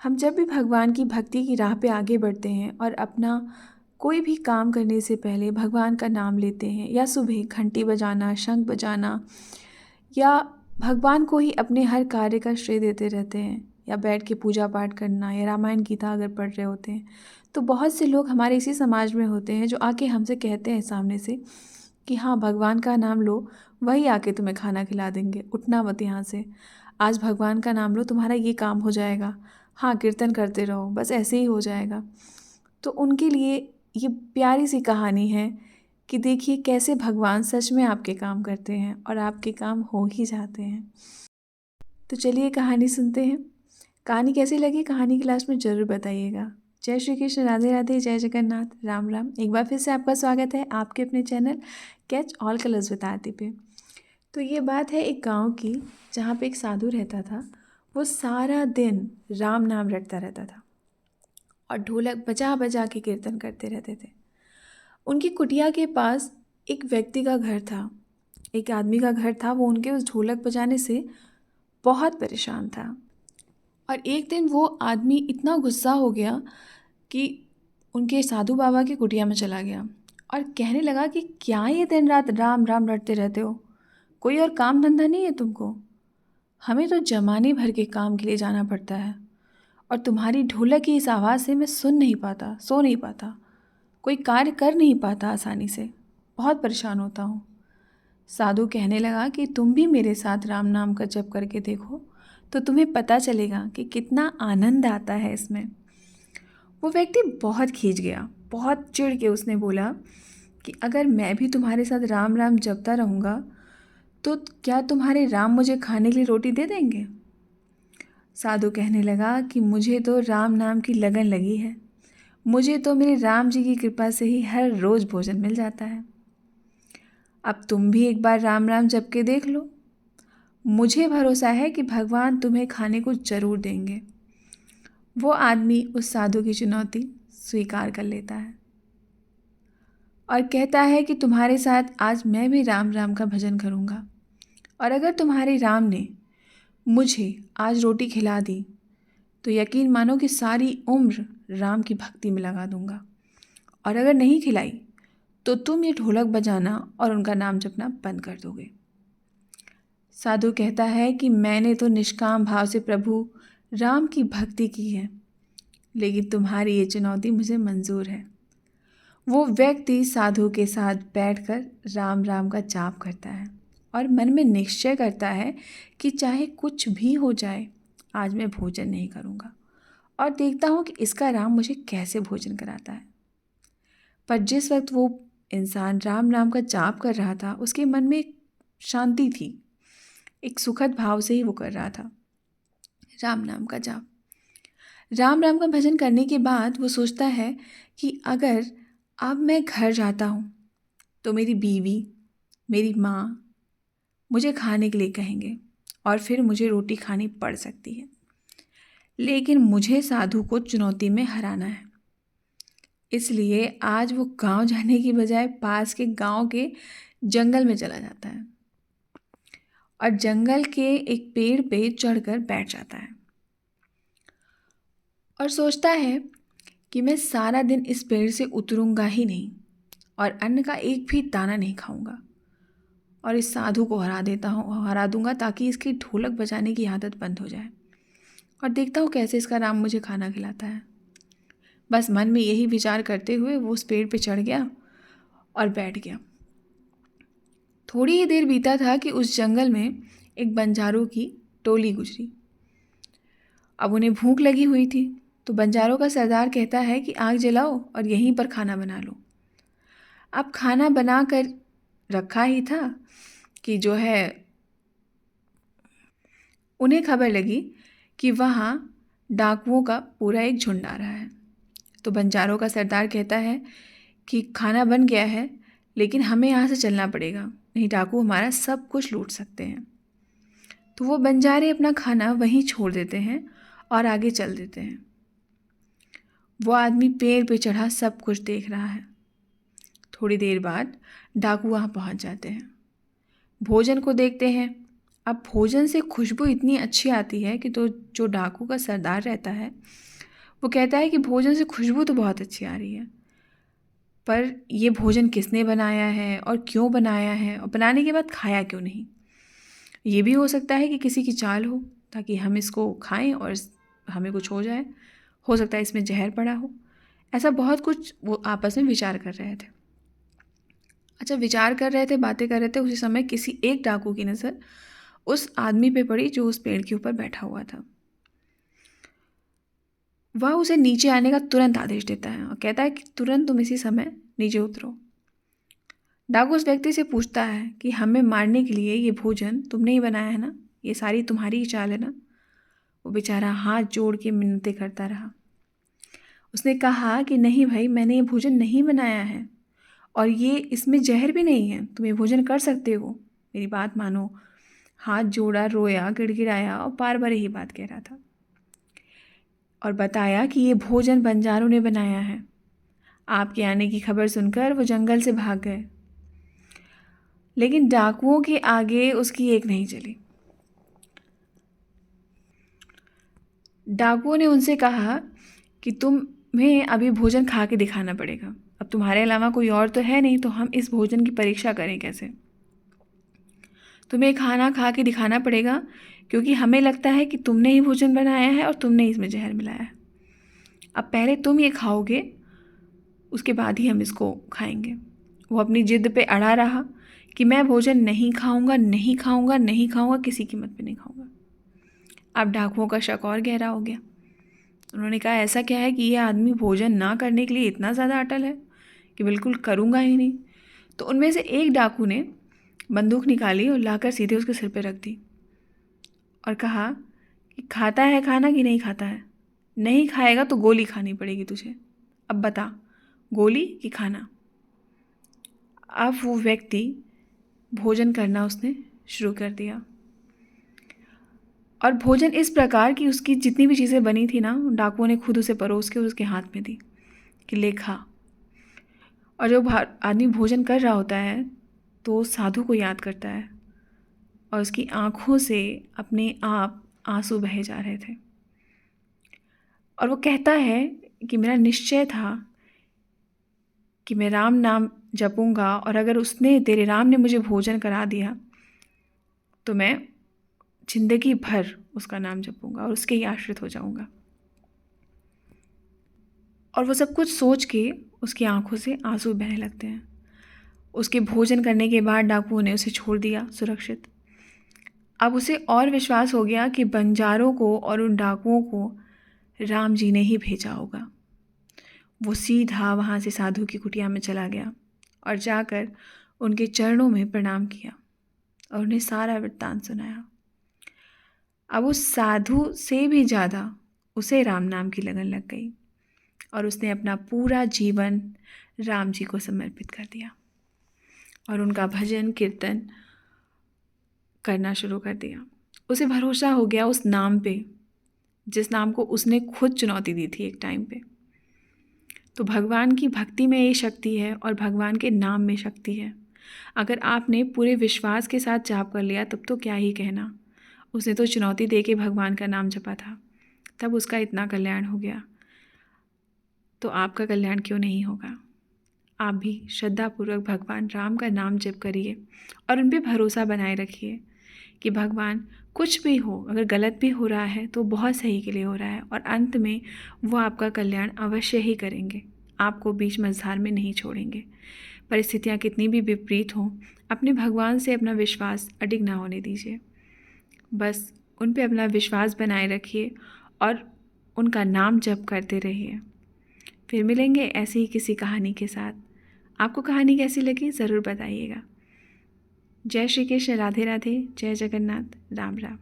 हम जब भी भगवान की भक्ति की राह पे आगे बढ़ते हैं और अपना कोई भी काम करने से पहले भगवान का नाम लेते हैं, या सुबह घंटी बजाना, शंख बजाना, या भगवान को ही अपने हर कार्य का श्रेय देते रहते हैं, या बैठ के पूजा पाठ करना, या रामायण गीता अगर पढ़ रहे होते हैं, तो बहुत से लोग हमारे इसी समाज में होते हैं जो आके हमसे कहते हैं सामने से कि हाँ, भगवान का नाम लो, वही आके तुम्हें खाना खिला देंगे, उठना मत यहाँ से। आज भगवान का नाम लो, तुम्हारा ये काम हो जाएगा। हाँ, कीर्तन करते रहो, बस ऐसे ही हो जाएगा। तो उनके लिए ये प्यारी सी कहानी है कि देखिए कैसे भगवान सच में आपके काम करते हैं और आपके काम हो ही जाते हैं। तो चलिए कहानी सुनते हैं। कहानी कैसी लगी, कहानी की लास्ट में ज़रूर बताइएगा। जय श्री कृष्ण, राधे राधे, जय जगन्नाथ, राम राम। एक बार फिर से आपका स्वागत है आपके अपने channel catch all colours with Aarti पे। तो ये बात है एक गांव की, जहाँ पे एक साधु रहता था। वो सारा दिन राम नाम रटता रहता था और ढोलक बजा बजा के कीर्तन करते रहते थे। उनकी कुटिया के पास एक व्यक्ति का घर था, एक आदमी का घर था। वो उनके उस ढोलक बजाने से बहुत परेशान था। और एक दिन वो आदमी इतना गुस्सा हो गया कि उनके साधु बाबा की कुटिया में चला गया और कहने लगा कि क्या ये दिन रात राम राम रटते रहते हो? कोई और काम धंधा नहीं है तुमको? हमें तो जमाने भर के काम के लिए जाना पड़ता है, और तुम्हारी ढोलक की इस आवाज़ से मैं सुन नहीं पाता, सो नहीं पाता, कोई कार्य कर नहीं पाता आसानी से। बहुत परेशान होता हूँ। साधु कहने लगा कि तुम भी मेरे साथ राम नाम का जप करके देखो, तो तुम्हें पता चलेगा कि कितना आनंद आता है इसमें। वो व्यक्ति बहुत खींच गया, बहुत चिढ़ के उसने बोला कि अगर मैं भी तुम्हारे साथ राम राम जपता रहूँगा तो क्या तुम्हारे राम मुझे खाने के लिए रोटी दे देंगे? साधु कहने लगा कि मुझे तो राम नाम की लगन लगी है, मुझे तो मेरे राम जी की कृपा से ही हर रोज़ भोजन मिल जाता है। अब तुम भी एक बार राम राम जप के देख लो, मुझे भरोसा है कि भगवान तुम्हें खाने को ज़रूर देंगे। वो आदमी उस साधु की चुनौती स्वीकार कर लेता है और कहता है कि तुम्हारे साथ आज मैं भी राम राम का भजन करूँगा, और अगर तुम्हारे राम ने मुझे आज रोटी खिला दी तो यकीन मानो कि सारी उम्र राम की भक्ति में लगा दूंगा, और अगर नहीं खिलाई तो तुम ये ढोलक बजाना और उनका नाम जपना बंद कर दोगे। साधु कहता है कि मैंने तो निष्काम भाव से प्रभु राम की भक्ति की है, लेकिन तुम्हारी ये चुनौती मुझे मंजूर है। वो व्यक्ति साधु के साथ बैठकर राम राम का जाप करता है और मन में निश्चय करता है कि चाहे कुछ भी हो जाए, आज मैं भोजन नहीं करूँगा, और देखता हूँ कि इसका राम मुझे कैसे भोजन कराता है। पर जिस वक्त वो इंसान राम नाम का जाप कर रहा था, उसके मन में एक शांति थी, एक सुखद भाव से ही वो कर रहा था राम नाम का जाप। राम राम का भजन करने के बाद वो सोचता है कि अगर अब मैं घर जाता हूँ तो मेरी बीवी, मेरी माँ मुझे खाने के लिए कहेंगे और फिर मुझे रोटी खानी पड़ सकती है, लेकिन मुझे साधु को चुनौती में हराना है। इसलिए आज वो गांव जाने की बजाय पास के गांव के जंगल में चला जाता है और जंगल के एक पेड़ पे चढ़कर बैठ जाता है और सोचता है कि मैं सारा दिन इस पेड़ से उतरूंगा ही नहीं और अन्न का एक भी दाना नहीं खाऊंगा, और इस साधु को हरा दूंगा ताकि इसकी ढोलक बजाने की आदत बंद हो जाए, और देखता हूँ कैसे इसका राम मुझे खाना खिलाता है। बस मन में यही विचार करते हुए वो उस पेड़ पे चढ़ गया और बैठ गया। थोड़ी ही देर बीता था कि उस जंगल में एक बंजारों की टोली गुजरी। अब उन्हें भूख लगी हुई थी, तो बंजारों का सरदार कहता है कि आग जलाओ और यहीं पर खाना बना लो। अब खाना बना कर रखा ही था कि जो है उन्हें खबर लगी कि वहाँ डाकुओं का पूरा एक झुंड आ रहा है। तो बंजारों का सरदार कहता है कि खाना बन गया है, लेकिन हमें यहाँ से चलना पड़ेगा, नहीं डाकू हमारा सब कुछ लूट सकते हैं। तो वो बंजारे अपना खाना वहीं छोड़ देते हैं और आगे चल देते हैं। वो आदमी पेड़ पे चढ़ा सब कुछ देख रहा है। थोड़ी देर बाद डाकू वहाँ पहुँच जाते हैं, भोजन को देखते हैं अब भोजन से खुशबू इतनी अच्छी आती है कि तो जो डाकू का सरदार रहता है वो कहता है कि भोजन से खुशबू तो बहुत अच्छी आ रही है, पर ये भोजन किसने बनाया है और क्यों बनाया है और बनाने के बाद खाया क्यों नहीं। ये भी हो सकता है कि किसी की चाल हो ताकि हम इसको खाएं और हमें कुछ हो जाए। हो सकता है इसमें जहर पड़ा हो। ऐसा बहुत कुछ वो आपस में विचार कर रहे थे। अच्छा, विचार कर रहे थे, बातें कर रहे थे, उसी समय किसी एक डाकू की नज़र उस आदमी पे पड़ी जो उस पेड़ के ऊपर बैठा हुआ था। वह उसे नीचे आने का तुरंत आदेश देता है और कहता है कि तुरंत तुम इसी समय नीचे उतरो। डाकू उस व्यक्ति से पूछता है कि हमें मारने के लिए ये भोजन तुमने ही बनाया है ना, ये सारी तुम्हारी ही चाल है ना। वो बेचारा हाथ जोड़ के मिन्नतें करता रहा। उसने कहा कि नहीं भाई, मैंने ये भोजन नहीं बनाया है और ये इसमें जहर भी नहीं है, तुम ये भोजन कर सकते हो, मेरी बात मानो। हाथ जोड़ा, रोया, गिड़गिड़ाया और बार बार यही बात कह रहा था और बताया कि ये भोजन बंजारों ने बनाया है। आपके आने की खबर सुनकर वो जंगल से भाग गए, लेकिन डाकुओं के आगे उसकी एक नहीं चली। डाकुओं ने उनसे कहा कि तुम्हें अभी भोजन खा के दिखाना पड़ेगा, अब तुम्हारे अलावा कोई और तो है नहीं, तो हम इस भोजन की परीक्षा करें कैसे। तुम्हें खाना खा के दिखाना पड़ेगा क्योंकि हमें लगता है कि तुमने ही भोजन बनाया है और तुमने इसमें जहर मिलाया है। अब पहले तुम ये खाओगे, उसके बाद ही हम इसको खाएंगे। वो अपनी जिद पे अड़ा रहा कि मैं भोजन नहीं खाऊंगा, नहीं खाऊंगा, नहीं खाऊंगा, किसी कीमत पे नहीं खाऊंगा। अब डाकुओं का शक और गहरा हो गया। उन्होंने कहा ऐसा क्या है कि ये आदमी भोजन ना करने के लिए इतना ज़्यादा अटल है कि बिल्कुल करूँगा ही नहीं। तो उनमें से एक डाकू ने बंदूक निकाली और लाकर सीधे उसके सिर पे रख दी और कहा कि खाता है खाना कि नहीं खाता है। नहीं खाएगा तो गोली खानी पड़ेगी तुझे। अब बता, गोली कि खाना। अब वो व्यक्ति भोजन करना उसने शुरू कर दिया और भोजन इस प्रकार की उसकी जितनी भी चीज़ें बनी थी ना, डाकुओं ने खुद उसे परोस के उसके हाथ में दी कि ले खा। और जब आदमी भोजन कर रहा होता है तो साधु को याद करता है और उसकी आँखों से अपने आप आंसू बहे जा रहे थे और वो कहता है कि मेरा निश्चय था कि मैं राम नाम जपूंगा और अगर उसने, तेरे राम ने मुझे भोजन करा दिया तो मैं जिंदगी भर उसका नाम जपूंगा और उसके ही आश्रित हो जाऊंगा। और वो सब कुछ सोच के उसकी आंखों से आंसू बहने लगते हैं। उसके भोजन करने के बाद डाकुओं ने उसे छोड़ दिया सुरक्षित। अब उसे और विश्वास हो गया कि बंजारों को और उन डाकुओं को राम जी ने ही भेजा होगा। वो सीधा वहाँ से साधु की कुटिया में चला गया और जाकर उनके चरणों में प्रणाम किया और उन्हें सारा वृत्तांत सुनाया। अब उस साधु से भी ज़्यादा उसे राम नाम की लगन लग गई और उसने अपना पूरा जीवन राम जी को समर्पित कर दिया और उनका भजन कीर्तन करना शुरू कर दिया। उसे भरोसा हो गया उस नाम पे, जिस नाम को उसने खुद चुनौती दी थी एक टाइम पे। तो भगवान की भक्ति में ये शक्ति है और भगवान के नाम में शक्ति है। अगर आपने पूरे विश्वास के साथ जाप कर लिया तब तो क्या ही कहना। उसने तो चुनौती दे के भगवान का नाम जपा था, तब उसका इतना कल्याण हो गया, तो आपका कल्याण क्यों नहीं होगा। आप भी श्रद्धापूर्वक भगवान राम का नाम जप करिए और उन पर भरोसा बनाए रखिए कि भगवान कुछ भी हो, अगर गलत भी हो रहा है तो बहुत सही के लिए हो रहा है और अंत में वो आपका कल्याण अवश्य ही करेंगे, आपको बीच मझधार में नहीं छोड़ेंगे। परिस्थितियाँ कितनी भी विपरीत हों, अपने भगवान से अपना विश्वास अडिग ना होने दीजिए। बस उन पे अपना विश्वास बनाए रखिए और उनका नाम जप करते रहिए। फिर मिलेंगे ऐसी ही किसी कहानी के साथ। आपको कहानी कैसी लगी ज़रूर बताइएगा। जय श्री कृष्ण, राधे राधे, जय जगन्नाथ, राम राम।